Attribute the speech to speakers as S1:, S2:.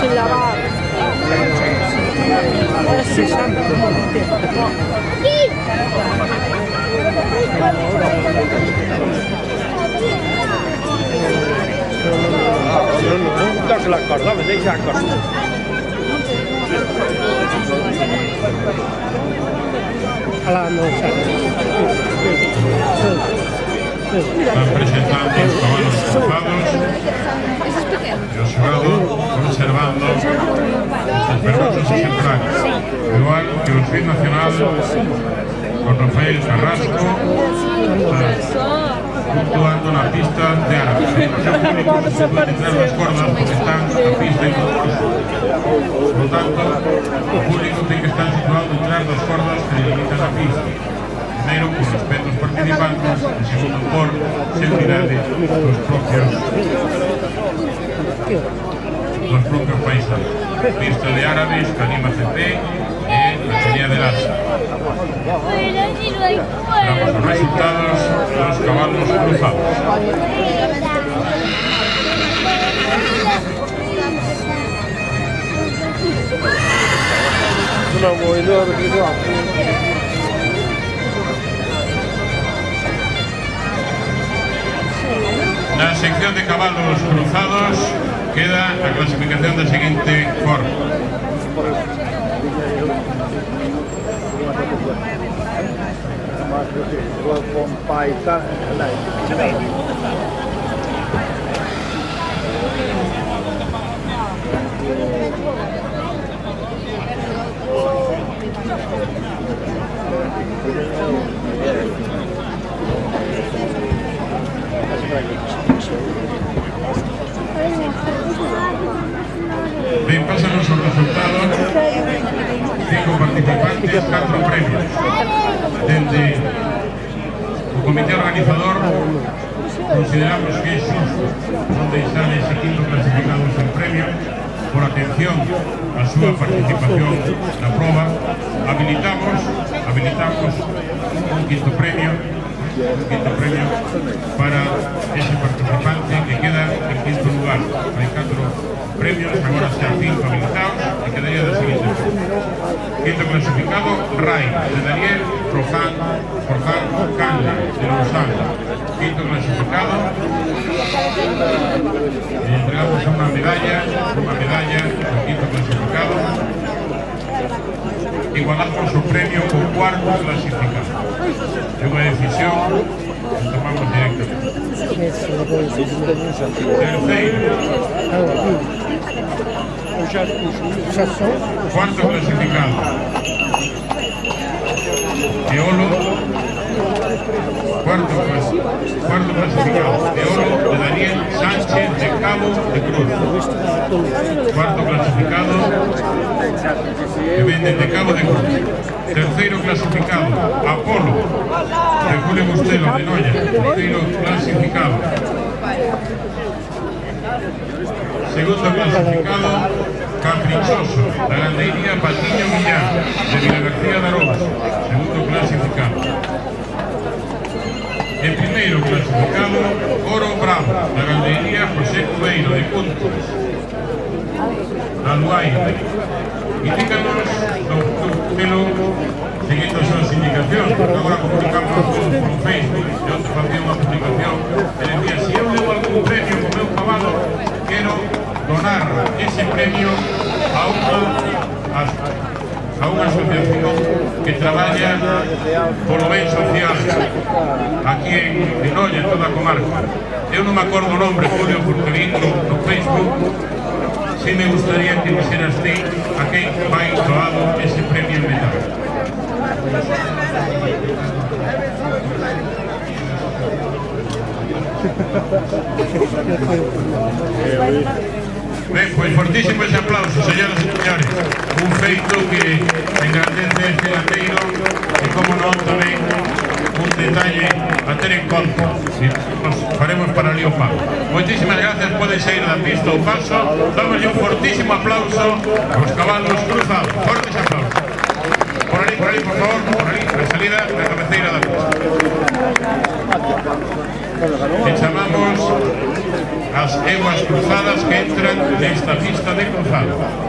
S1: sin lavar.
S2: Toca la corda, me deixa a corda.
S3: Están presentando los caballos cruzados y os jurado conservando los perversos ejemplares, igual que los Fin Nacional con Rafael Carrasco puntuando la pista de Árabe. El público no se puede entrar las cuerdas porque están a pista y concurso. Por lo tanto, el público tiene que estar situado detrás de las cuerdas que delimitan la pista. Primero, por respeto a los participantes, y segundo, por seguridad de los propios paisanos. Pista de Árabes, Canima CP y la Feria del Asa. Veamos los resultados de los caballos cruzados. La sección de caballos cruzados queda la clasificación de siguiente forma. Bien, pasan los resultados. 5 participantes, 4 premios. Desde el comité organizador consideramos que es justo donde sale ese quinto clasificado sin premio por atención a su participación na prova. Habilitamos un quinto premio para ese participante que queda en quinto lugar. Hay 4 premios, agora están 5 habilitados e quedaría da seguinte forma. Quinto clasificado, Rai, de Daniel Forján Canle, de Lousana. Quinto clasificado, y entregamos unha medalla ao quinto clasificado. Igualamos o premio co cuarto clasificado. É unha decisión que tomamos directamente. Terceiro, cuarto clasificado, Eolo. Cuarto clasificado, Eolo de Daniel Sánchez de Cabo de Cruz. Cuarto clasificado, que vende de Cabo de Cruz. Terceiro clasificado, Apolo de Julio Bustelo de Noia. Terceiro clasificado. Segundo clasificado, Caprichoso, da gandería Patiño Millán, de Vilagarcía de Arousa. Segundo clasificado. El primeiro clasificado, Oro Bravo, da gandería José Cubeiro, de Puntos. Aluaire. Indícanos, pelo, seguindo as súas indicacións, porque agora comunicamos todos por Facebook, e onde facía unha publicación, e decía, se eu levo algún premio co meu cabalo, quero donar ese premio a unha asociación que traballa polo ben social aquí en Noia, en toda a comarca. Eu non me acordo o nombre, Julio, porque vi no Facebook. Sí me gustaría que dijeras ti a quen vai doado ese premio en metal. Ben, pois fortísimos aplausos, señoras e señores. Un feito que engrandece este gandeiro e, como non, tamén un detalle a ter en conta. Nos faremos para ali o pago. Moitísimas gracias, poden sair da pista o paso. Dámoslle un fortísimo aplauso aos cabalos cruzados. Fortes aplausos. Por ali, por favor, por ali, a salida da cabeceira da pista. E chamamos as eguas cruzadas que entran nesta pista de cruzado.